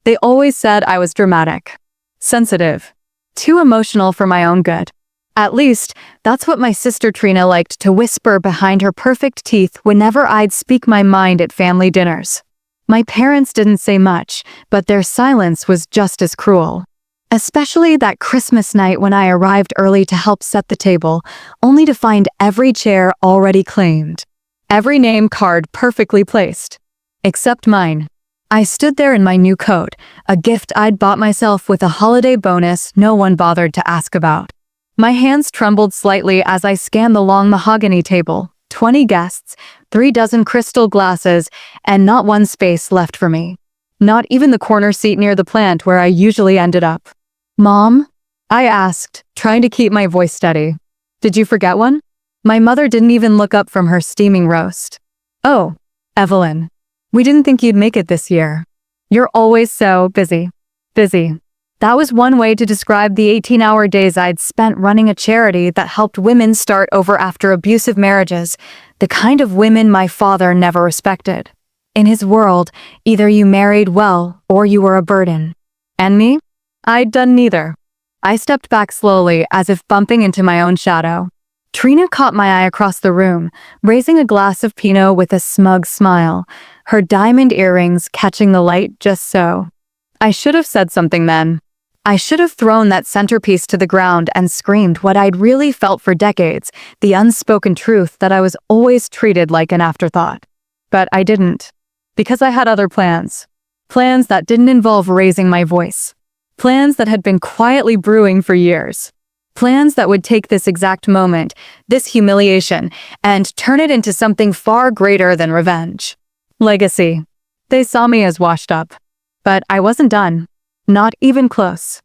They always said I was dramatic, sensitive, too emotional for my own good. At least, that's what my sister Trina liked to whisper behind her perfect teeth whenever I'd speak my mind at family dinners. My parents didn't say much, but their silence was just as cruel. Especially that Christmas night when I arrived early to help set the table, only to find every chair already claimed. Every name card perfectly placed. Except mine. I stood there in my new coat, a gift I'd bought myself with a holiday bonus no one bothered to ask about. My hands trembled slightly as I scanned the long mahogany table, 20 guests, 3 dozen crystal glasses, and not one space left for me. Not even the corner seat near the plant where I usually ended up. "Mom?" I asked, trying to keep my voice steady. "Did you forget one?" My mother didn't even look up from her steaming roast. "Oh, Evelyn. We didn't think you'd make it this year. You're always so busy." Busy. That was one way to describe the 18-hour days I'd spent running a charity that helped women start over after abusive marriages, the kind of women my father never respected. In his world, either you married well or you were a burden. And me? I'd done neither. I stepped back slowly, as if bumping into my own shadow. Trina caught my eye across the room, raising a glass of Pinot with a smug smile, her diamond earrings catching the light just so. I should have said something then. I should have thrown that centerpiece to the ground and screamed what I'd really felt for decades, the unspoken truth that I was always treated like an afterthought. But I didn't. Because I had other plans. Plans that didn't involve raising my voice. Plans that had been quietly brewing for years. Plans that would take this exact moment, this humiliation, and turn it into something far greater than revenge. Legacy. They saw me as washed up. But I wasn't done. Not even close.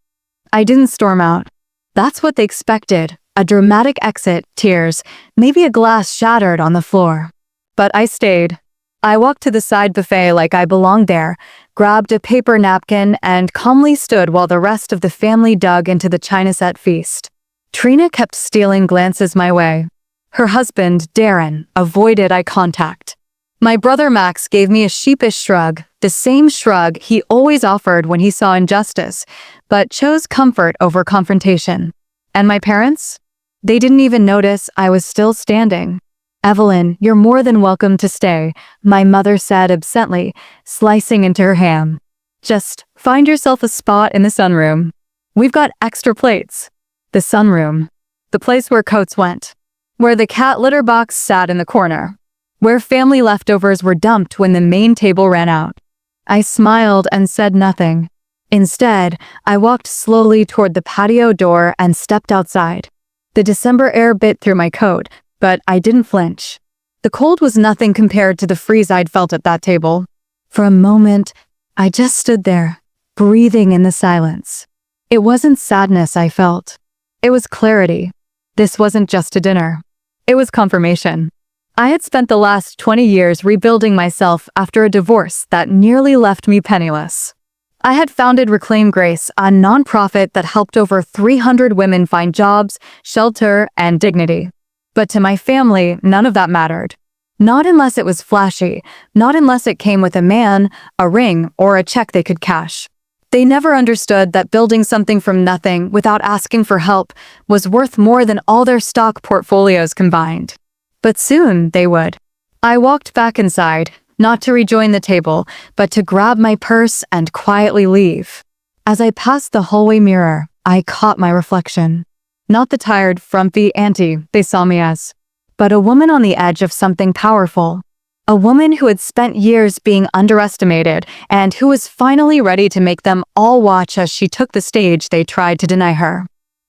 I didn't storm out. That's what they expected, a dramatic exit, tears, maybe a glass shattered on the floor. But I stayed. I walked to the side buffet like I belonged there, grabbed a paper napkin, and calmly stood while the rest of the family dug into the china set feast. Trina kept stealing glances my way. Her husband, Darren, avoided eye contact. My brother Max gave me a sheepish shrug, the same shrug he always offered when he saw injustice, but chose comfort over confrontation. And my parents? They didn't even notice I was still standing. "Evelyn, you're more than welcome to stay," my mother said absently, slicing into her ham. "Just find yourself a spot in the sunroom. We've got extra plates." The sunroom. The place where coats went. Where the cat litter box sat in the corner. Where family leftovers were dumped when the main table ran out. I smiled and said nothing. Instead, I walked slowly toward the patio door and stepped outside. The December air bit through my coat, but I didn't flinch. The cold was nothing compared to the freeze I'd felt at that table. For a moment, I just stood there, breathing in the silence. It wasn't sadness I felt. It was clarity. This wasn't just a dinner. It was confirmation. I had spent the last 20 years rebuilding myself after a divorce that nearly left me penniless. I had founded Reclaim Grace, a nonprofit that helped over 300 women find jobs, shelter, and dignity. But to my family, none of that mattered. Not unless it was flashy, not unless it came with a man, a ring, or a check they could cash. They never understood that building something from nothing without asking for help was worth more than all their stock portfolios combined. But soon they would. I walked back inside, not to rejoin the table, but to grab my purse and quietly leave. As I passed the hallway mirror, I caught my reflection. Not the tired, frumpy auntie they saw me as, but a woman on the edge of something powerful. A woman who had spent years being underestimated and who was finally ready to make them all watch as she took the stage they tried to deny her.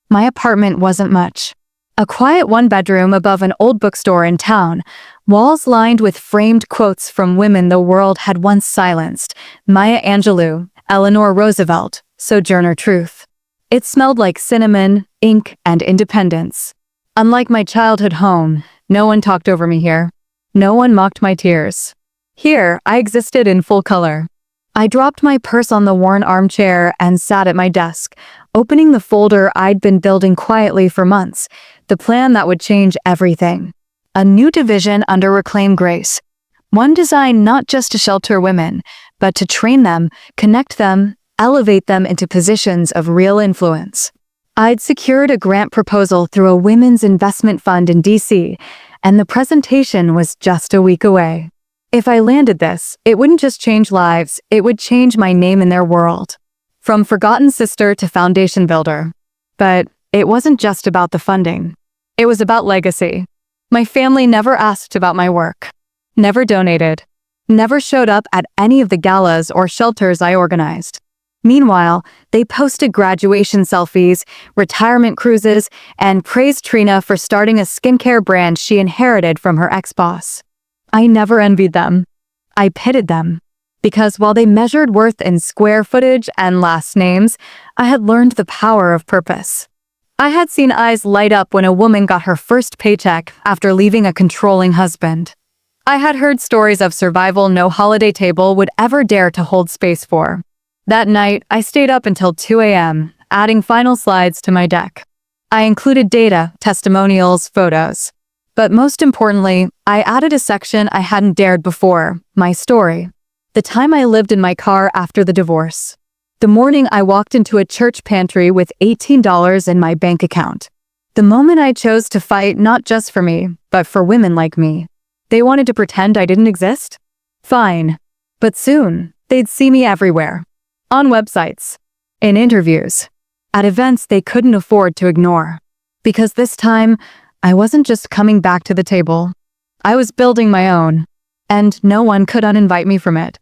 My apartment wasn't much. A quiet one-bedroom above an old bookstore in town, walls lined with framed quotes from women the world had once silenced: Maya Angelou, Eleanor Roosevelt, Sojourner Truth. It smelled like cinnamon, ink, and independence. Unlike my childhood home, no one talked over me here. No one mocked my tears. Here, I existed in full color. I dropped my purse on the worn armchair and sat at my desk, opening the folder I'd been building quietly for months, the plan that would change everything. A new division under Reclaim Grace. One designed not just to shelter women, but to train them, connect them, elevate them into positions of real influence. I'd secured a grant proposal through a women's investment fund in DC, and the presentation was just a week away. If I landed this, it wouldn't just change lives, it would change my name in their world. From forgotten sister to foundation builder. But it wasn't just about the funding. It was about legacy. My family never asked about my work, never donated, never showed up at any of the galas or shelters I organized. Meanwhile, they posted graduation selfies, retirement cruises, and praised Trina for starting a skincare brand she inherited from her ex-boss. I never envied them. I pitied them. Because while they measured worth in square footage and last names, I had learned the power of purpose. I had seen eyes light up when a woman got her first paycheck after leaving a controlling husband. I had heard stories of survival no holiday table would ever dare to hold space for. That night, I stayed up until 2 a.m., adding final slides to my deck. I included data, testimonials, photos. But most importantly, I added a section I hadn't dared before, my story. The time I lived in my car after the divorce. The morning I walked into a church pantry with $18 in my bank account. The moment I chose to fight not just for me, but for women like me. They wanted to pretend I didn't exist? Fine. But soon, they'd see me everywhere. On websites. In interviews. At events they couldn't afford to ignore. Because this time, I wasn't just coming back to the table. I was building my own. And no one could uninvite me from it.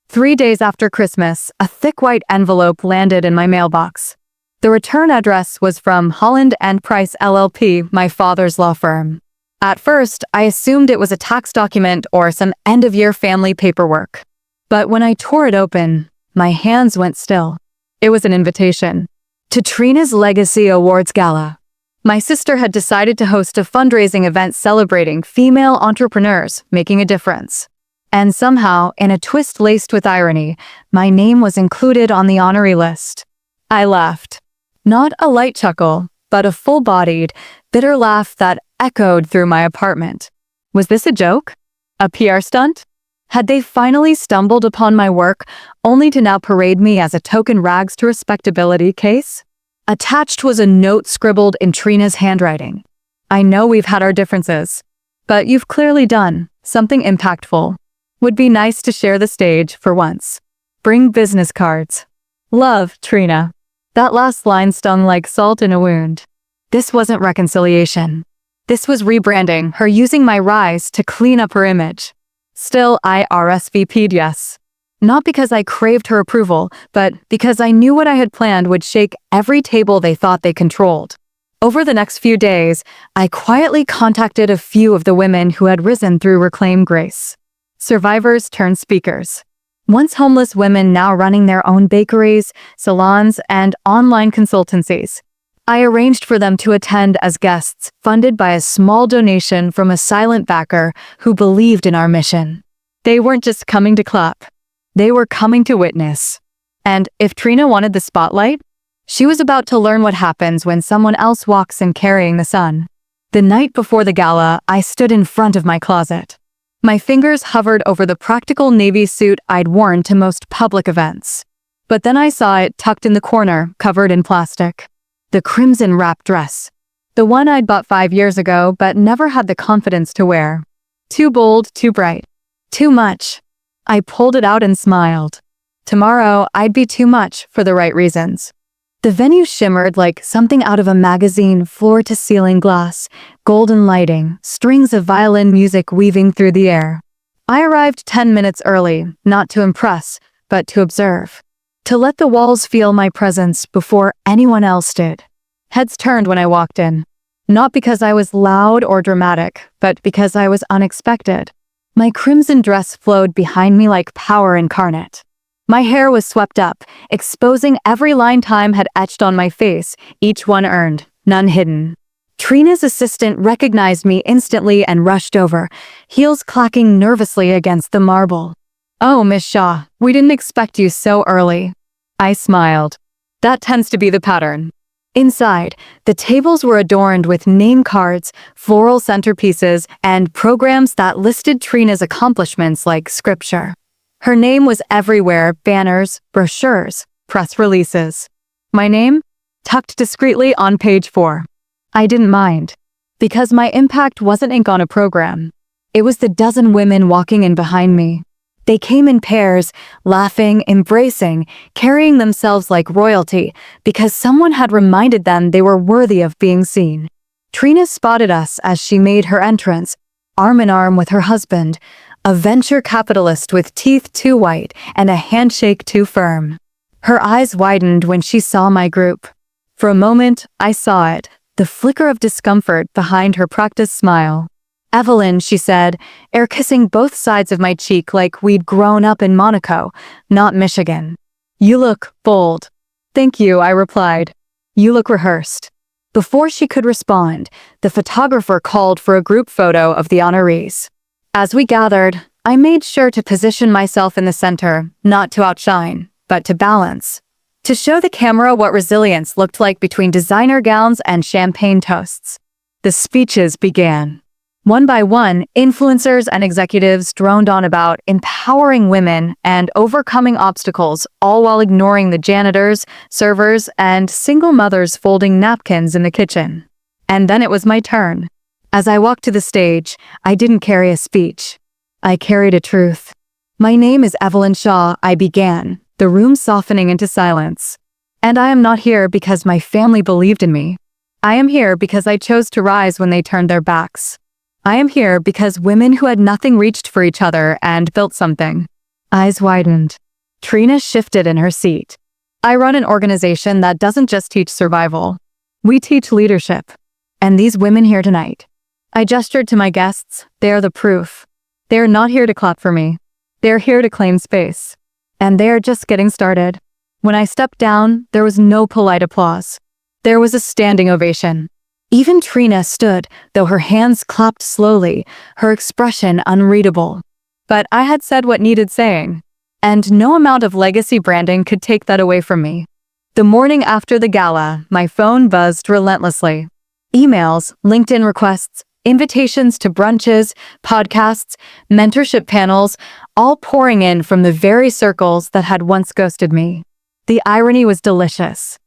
3 days after Christmas, a thick white envelope landed in my mailbox. The return address was from Holland and Price LLP, my father's law firm. At first, I assumed it was a tax document or some end-of-year family paperwork. But when I tore it open, my hands went still. It was an invitation to Trina's Legacy Awards Gala. My sister had decided to host a fundraising event celebrating female entrepreneurs making a difference. And somehow, in a twist laced with irony, my name was included on the honoree list. I laughed. Not a light chuckle, but a full-bodied, bitter laugh that echoed through my apartment. Was this a joke? A PR stunt? Had they finally stumbled upon my work, only to now parade me as a token rags to respectability case? Attached was a note scribbled in Trina's handwriting. I know we've had our differences, but you've clearly done something impactful. Would be nice to share the stage for once. Bring business cards. Love, Trina. That last line stung like salt in a wound. This wasn't reconciliation. This was rebranding, her using my rise to clean up her image. Still, I RSVP'd yes. Not because I craved her approval, but because I knew what I had planned would shake every table they thought they controlled. Over the next few days, I quietly contacted a few of the women who had risen through Reclaim Grace. Survivors turned speakers. Once homeless women now running their own bakeries, salons, and online consultancies. I arranged for them to attend as guests, funded by a small donation from a silent backer who believed in our mission. They weren't just coming to clap. They were coming to witness. And if Trina wanted the spotlight, she was about to learn what happens when someone else walks in carrying the sun. The night before the gala, I stood in front of my closet. My fingers hovered over the practical navy suit I'd worn to most public events. But then I saw it tucked in the corner, covered in plastic. The crimson wrap dress. The one I'd bought 5 years ago, but never had the confidence to wear. Too bold, too bright. Too much. I pulled it out and smiled. Tomorrow, I'd be too much for the right reasons. The venue shimmered like something out of a magazine, floor-to-ceiling glass, golden lighting, strings of violin music weaving through the air. I arrived 10 minutes early, not to impress, but to observe. To let the walls feel my presence before anyone else did. Heads turned when I walked in. Not because I was loud or dramatic, but because I was unexpected. My crimson dress flowed behind me like power incarnate. My hair was swept up, exposing every line time had etched on my face, each one earned, none hidden. Trina's assistant recognized me instantly and rushed over, heels clacking nervously against the marble. "Oh, Miss Shaw, we didn't expect you so early." I smiled. That tends to be the pattern. Inside, the tables were adorned with name cards, floral centerpieces, and programs that listed Trina's accomplishments like scripture. Her name was everywhere, banners, brochures. press releases. My name? Tucked discreetly on page 4. I didn't mind. Because my impact wasn't ink on a program. It was the dozen women walking in behind me. They came in pairs, laughing, embracing, carrying themselves like royalty, because someone had reminded them they were worthy of being seen. Trina spotted us as she made her entrance, arm in arm with her husband, a venture capitalist with teeth too white and a handshake too firm. Her eyes widened when she saw my group. For a moment, I saw it, the flicker of discomfort behind her practiced smile. Evelyn, she said, air kissing both sides of my cheek like we'd grown up in Monaco, not Michigan. You look bold. Thank you, I replied. You look rehearsed. Before she could respond, the photographer called for a group photo of the honorees. As we gathered, I made sure to position myself in the center, not to outshine, but to balance. To show the camera what resilience looked like between designer gowns and champagne toasts. The speeches began. One by one, influencers and executives droned on about empowering women and overcoming obstacles, all while ignoring the janitors, servers, and single mothers folding napkins in the kitchen. And then it was my turn. As I walked to the stage, I didn't carry a speech. I carried a truth. My name is Evelyn Shaw, I began, the room softening into silence. And I am not here because my family believed in me. I am here because I chose to rise when they turned their backs. I am here because women who had nothing reached for each other and built something. Eyes widened. Trina shifted in her seat. I run an organization that doesn't just teach survival. We teach leadership. And these women here tonight. I gestured to my guests. They are the proof. They are not here to clap for me. They are here to claim space. And they are just getting started. When I stepped down, there was no polite applause. There was a standing ovation. Even Trina stood, though her hands clapped slowly, her expression unreadable. But I had said what needed saying, and no amount of legacy branding could take that away from me. The morning after the gala, my phone buzzed relentlessly. Emails, LinkedIn requests, invitations to brunches, podcasts, mentorship panels, all pouring in from the very circles that had once ghosted me. The irony was delicious.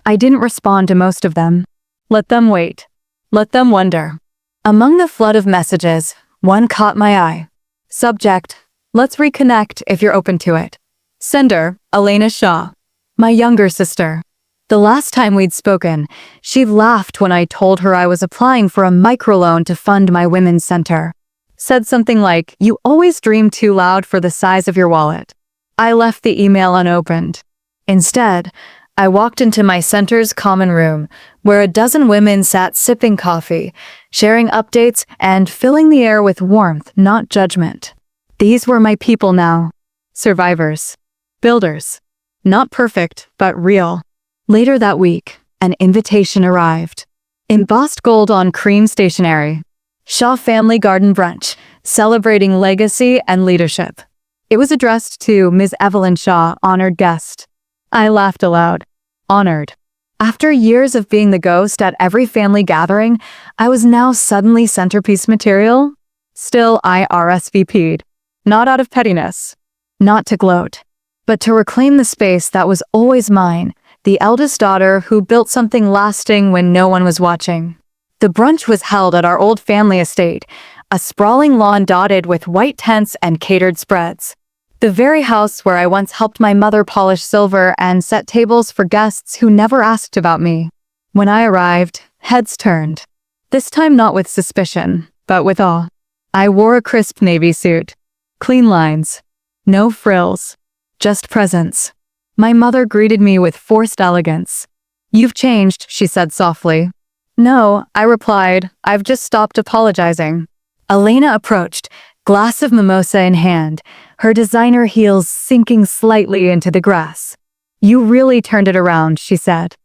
I didn't respond to most of them. Let them wait. Let them wonder. Among the flood of messages, one caught my eye. Subject: let's reconnect if you're open to it. Sender: Evelyn Shaw. My younger sister. The last time we'd spoken, she laughed when I told her I was applying for a microloan to fund my women's center. Said something like, "You always dream too loud for the size of your wallet." I left the email unopened. Instead, I walked into my center's common room, where a dozen women sat sipping coffee, sharing updates and filling the air with warmth, not judgment. These were my people now. Survivors. Builders. Not perfect, but real. Later that week, an invitation arrived. Embossed gold on cream stationery. Shaw Family Garden Brunch, celebrating legacy and leadership. It was addressed to Ms. Evelyn Shaw, honored guest. I laughed aloud. Honored. After years of being the ghost at every family gathering, I was now suddenly centerpiece material. Still, I RSVP'd. Not out of pettiness. Not to gloat. But to reclaim the space that was always mine, the eldest daughter who built something lasting when no one was watching. The brunch was held at our old family estate, a sprawling lawn dotted with white tents and catered spreads. The very house where I once helped my mother polish silver and set tables for guests who never asked about me. When I arrived, heads turned. This time not with suspicion, but with awe. I wore a crisp navy suit. Clean lines. No frills. Just presence. My mother greeted me with forced elegance. "You've changed," she said softly. "No," I replied, "I've just stopped apologizing." Elena approached, glass of mimosa in hand, her designer heels sinking slightly into the grass. "You really turned it around," she said.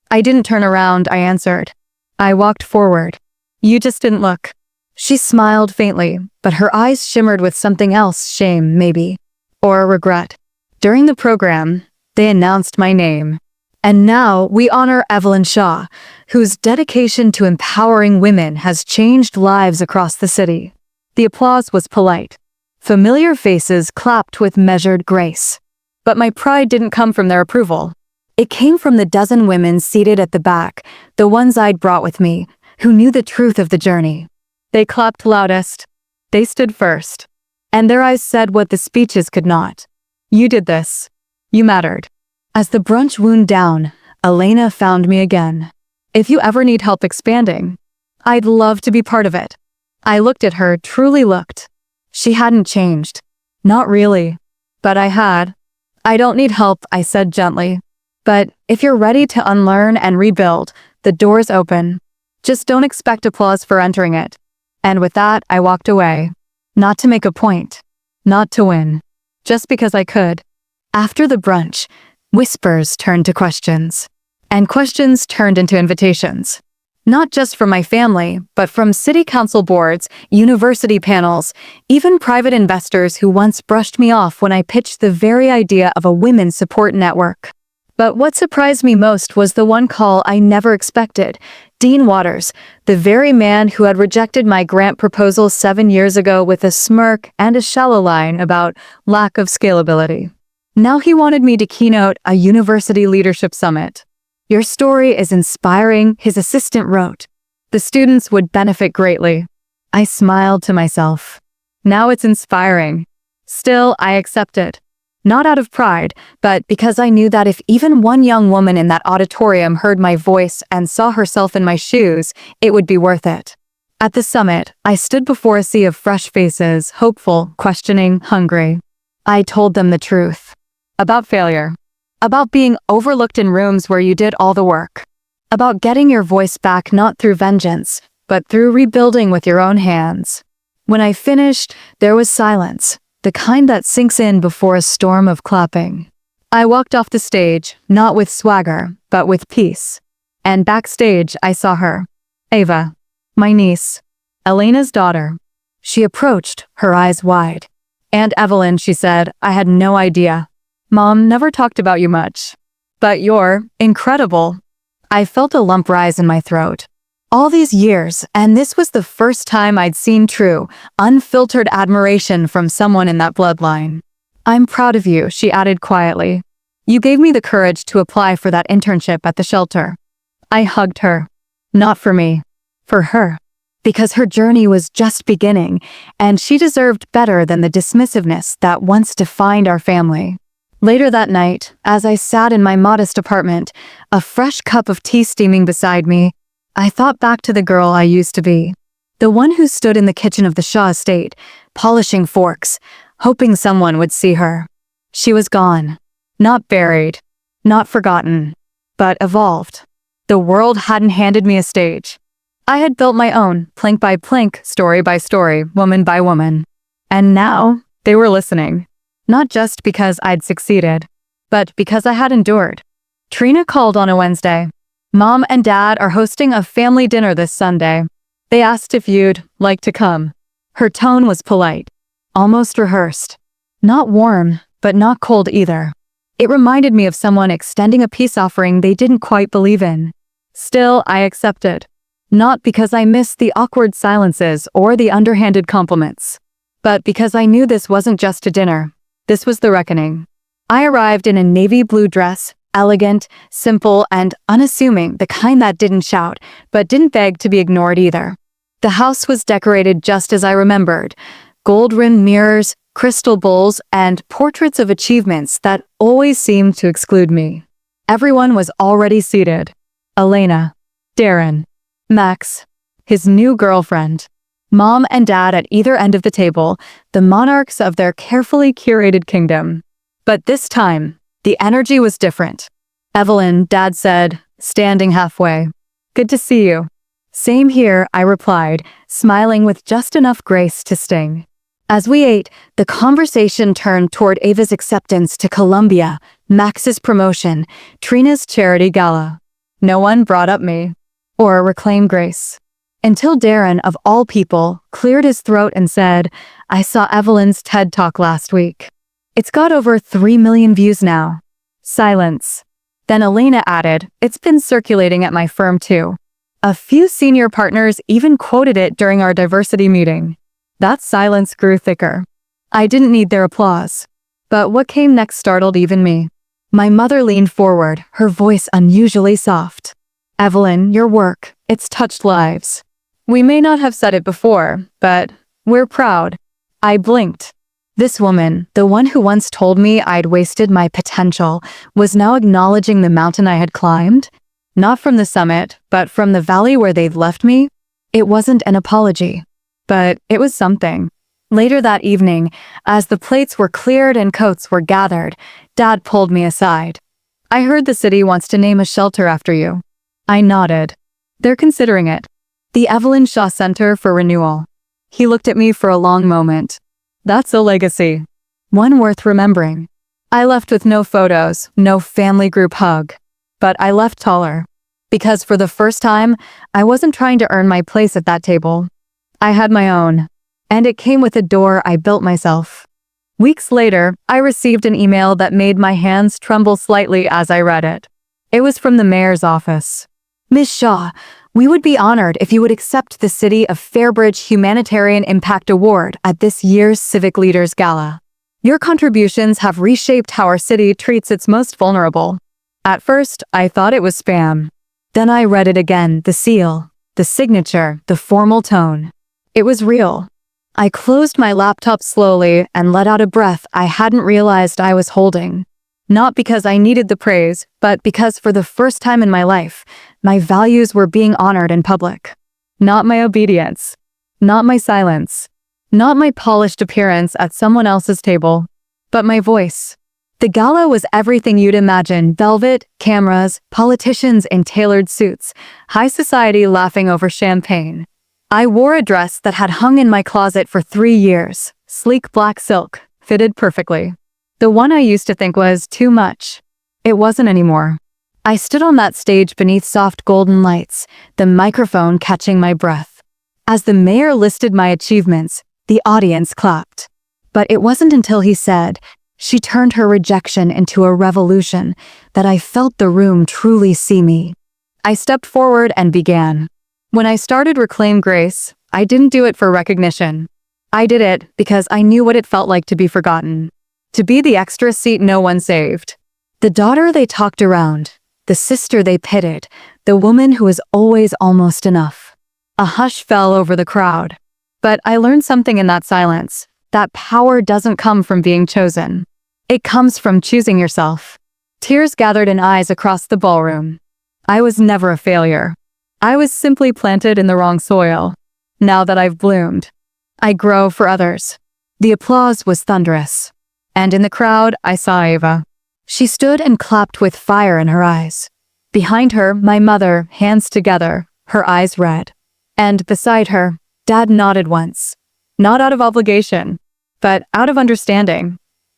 "I didn't turn around," I answered. I walked forward. "You just didn't look." She smiled faintly, but her eyes shimmered with something else, shame, maybe, or regret. During the program, they announced my name. And now we honor Evelyn Shaw, whose dedication to empowering women has changed lives across the city. The applause was polite. Familiar faces clapped with measured grace. But my pride didn't come from their approval. It came from the dozen women seated at the back, the ones I'd brought with me, who knew the truth of the journey. They clapped loudest. They stood first. And their eyes said what the speeches could not. You did this. You mattered. As the brunch wound down, Elena found me again. If you ever need help expanding, I'd love to be part of it. I looked at her, truly looked. She hadn't changed. Not really. But I had. I don't need help, I said gently. But if you're ready to unlearn and rebuild, the door's open. Just don't expect applause for entering it. And with that, I walked away. Not to make a point. Not to win. Just because I could. After the brunch, whispers turned to questions. And questions turned into invitations. Not just from my family, but from city council boards, university panels, even private investors who once brushed me off when I pitched the very idea of a women's support network. But what surprised me most was the one call I never expected. Dean Waters, the very man who had rejected my grant proposal 7 years ago with a smirk and a shallow line about lack of scalability. Now he wanted me to keynote a university leadership summit. Your story is inspiring, his assistant wrote. The students would benefit greatly. I smiled to myself. Now it's inspiring. Still, I accepted. Not out of pride, but because I knew that if even one young woman in that auditorium heard my voice and saw herself in my shoes, it would be worth it. At the summit, I stood before a sea of fresh faces, hopeful, questioning, hungry. I told them the truth. About failure. About being overlooked in rooms where you did all the work. About getting your voice back not through vengeance, but through rebuilding with your own hands. When I finished, there was silence. The kind that sinks in before a storm of clapping. I walked off the stage, not with swagger, but with peace. And backstage, I saw her. Ava, my niece, Elena's daughter. She approached, her eyes wide. Aunt Evelyn, she said, I had no idea. Mom never talked about you much. But you're incredible. I felt a lump rise in my throat. All these years, and this was the first time I'd seen true, unfiltered admiration from someone in that bloodline. I'm proud of you, she added quietly. You gave me the courage to apply for that internship at the shelter. I hugged her. Not for me. For her. Because her journey was just beginning, and she deserved better than the dismissiveness that once defined our family. Later that night, as I sat in my modest apartment, a fresh cup of tea steaming beside me, I thought back to the girl I used to be. The one who stood in the kitchen of the Shaw estate, polishing forks, hoping someone would see her. She was gone. Not buried. Not forgotten. But evolved. The world hadn't handed me a stage. I had built my own, plank by plank, story by story, woman by woman. And now, they were listening. Not just because I'd succeeded, but because I had endured. Trina called on a Wednesday. Mom and Dad are hosting a family dinner this Sunday. They asked if you'd like to come. Her tone was polite, almost rehearsed. Not warm, but not cold either. It reminded me of someone extending a peace offering they didn't quite believe in. Still, I accepted. Not because I missed the awkward silences or the underhanded compliments, but because I knew this wasn't just a dinner. This was the reckoning. I arrived in a navy blue dress, elegant, simple, and unassuming, the kind that didn't shout, but didn't beg to be ignored either. The house was decorated just as I remembered. Gold-rimmed mirrors, crystal bowls, and portraits of achievements that always seemed to exclude me. Everyone was already seated. Elena, Darren, Max, his new girlfriend, Mom and Dad at either end of the table, the monarchs of their carefully curated kingdom. But this time, the energy was different. Evelyn, Dad said, standing halfway. Good to see you. Same here, I replied, smiling with just enough grace to sting. As we ate, the conversation turned toward Ava's acceptance to Columbia, Max's promotion, Trina's charity gala. No one brought up me, or reclaimed Grace. Until Darren, of all people, cleared his throat and said, I saw Evelyn's TED Talk last week. It's got over 3 million views now. Silence. Then Elena added, it's been circulating at my firm too. A few senior partners even quoted it during our diversity meeting. That silence grew thicker. I didn't need their applause. But what came next startled even me. My mother leaned forward, her voice unusually soft. Evelyn, your work, it's touched lives. We may not have said it before, but we're proud. I blinked. This woman, the one who once told me I'd wasted my potential, was now acknowledging the mountain I had climbed. Not from the summit, but from the valley where they'd left me. It wasn't an apology, but it was something. Later that evening, as the plates were cleared and coats were gathered, Dad pulled me aside. I heard the city wants to name a shelter after you. I nodded. They're considering it. The Evelyn Shaw Center for Renewal. He looked at me for a long moment. That's a legacy. One worth remembering. I left with no photos, no family group hug. But I left taller. Because for the first time, I wasn't trying to earn my place at that table. I had my own. And it came with a door I built myself. Weeks later, I received an email that made my hands tremble slightly as I read it. It was from the mayor's office. Ms. Shaw, we would be honored if you would accept the City of Fairbridge Humanitarian Impact Award at this year's Civic Leaders Gala. Your contributions have reshaped how our city treats its most vulnerable. At first, I thought it was spam. Then I read it again, the seal, the signature, the formal tone. It was real. I closed my laptop slowly and let out a breath I hadn't realized I was holding. Not because I needed the praise, but because for the first time in my life, my values were being honored in public. Not my obedience. Not my silence. Not my polished appearance at someone else's table. But my voice. The gala was everything you'd imagine: velvet, cameras, politicians in tailored suits, high society laughing over champagne. I wore a dress that had hung in my closet for 3 years, sleek black silk, fitted perfectly. The one I used to think was too much. It wasn't anymore. I stood on that stage beneath soft golden lights, the microphone catching my breath. As the mayor listed my achievements, the audience clapped. But it wasn't until he said, "She turned her rejection into a revolution," that I felt the room truly see me. I stepped forward and began. When I started Reclaim Grace, I didn't do it for recognition. I did it because I knew what it felt like to be forgotten. To be the extra seat no one saved. The daughter they talked around. The sister they pitied. The woman who was always almost enough. A hush fell over the crowd. But I learned something in that silence. That power doesn't come from being chosen. It comes from choosing yourself. Tears gathered in eyes across the ballroom. I was never a failure. I was simply planted in the wrong soil. Now that I've bloomed, I grow for others. The applause was thunderous. And in the crowd, I saw Ava. She stood and clapped with fire in her eyes. Behind her, my mother, hands together, her eyes red. And beside her, Dad nodded once. Not out of obligation, but out of understanding.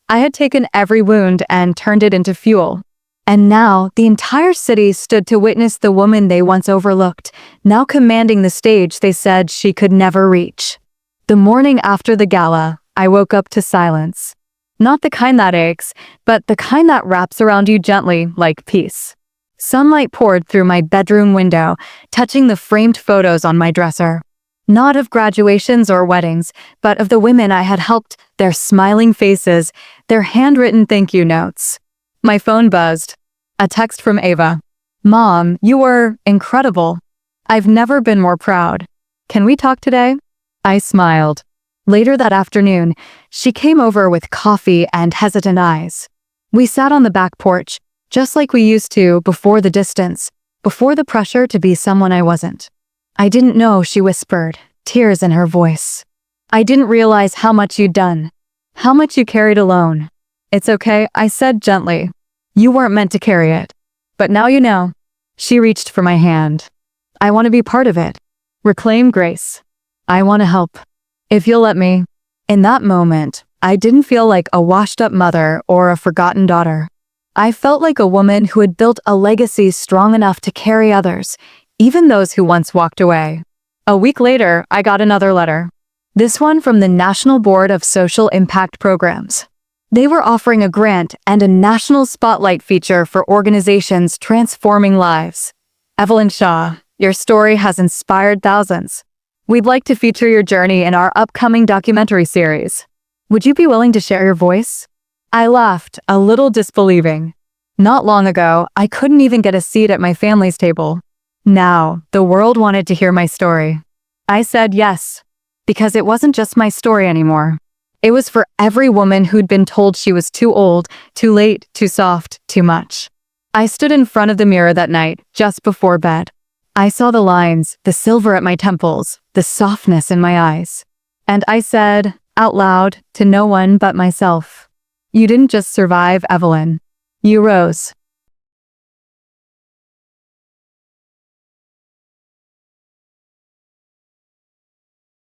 I had taken every wound and turned it into fuel. And now, the entire city stood to witness the woman they once overlooked, now commanding the stage they said she could never reach. The morning after the gala, I woke up to silence. Not the kind that aches, but the kind that wraps around you gently like peace. Sunlight poured through my bedroom window, touching the framed photos on my dresser. Not of graduations or weddings, but of the women I had helped, their smiling faces, their handwritten thank you notes. My phone buzzed. A text from Ava. "Mom, you were incredible. I've never been more proud. Can we talk today?" I smiled. Later that afternoon, she came over with coffee and hesitant eyes. We sat on the back porch, just like we used to before the distance, before the pressure to be someone I wasn't. I didn't know, she whispered, tears in her voice. I didn't realize how much you'd done, how much you carried alone. It's okay, I said gently. You weren't meant to carry it. But now you know. She reached for my hand. I want to be part of it. Reclaim Grace. I want to help. If you'll let me. In that moment, I didn't feel like a washed-up mother or a forgotten daughter. I felt like a woman who had built a legacy strong enough to carry others, even those who once walked away. A week later, I got another letter. This one from the National Board of Social Impact Programs. They were offering a grant and a national spotlight feature for organizations transforming lives. Evelyn Shaw, your story has inspired thousands. We'd like to feature your journey in our upcoming documentary series. Would you be willing to share your voice? I laughed, a little disbelieving. Not long ago, I couldn't even get a seat at my family's table. Now, the world wanted to hear my story. I said yes, because it wasn't just my story anymore. It was for every woman who'd been told she was too old, too late, too soft, too much. I stood in front of the mirror that night, just before bed. I saw the lines, the silver at my temples, the softness in my eyes. And I said, out loud, to no one but myself, "You didn't just survive, Evelyn. You rose."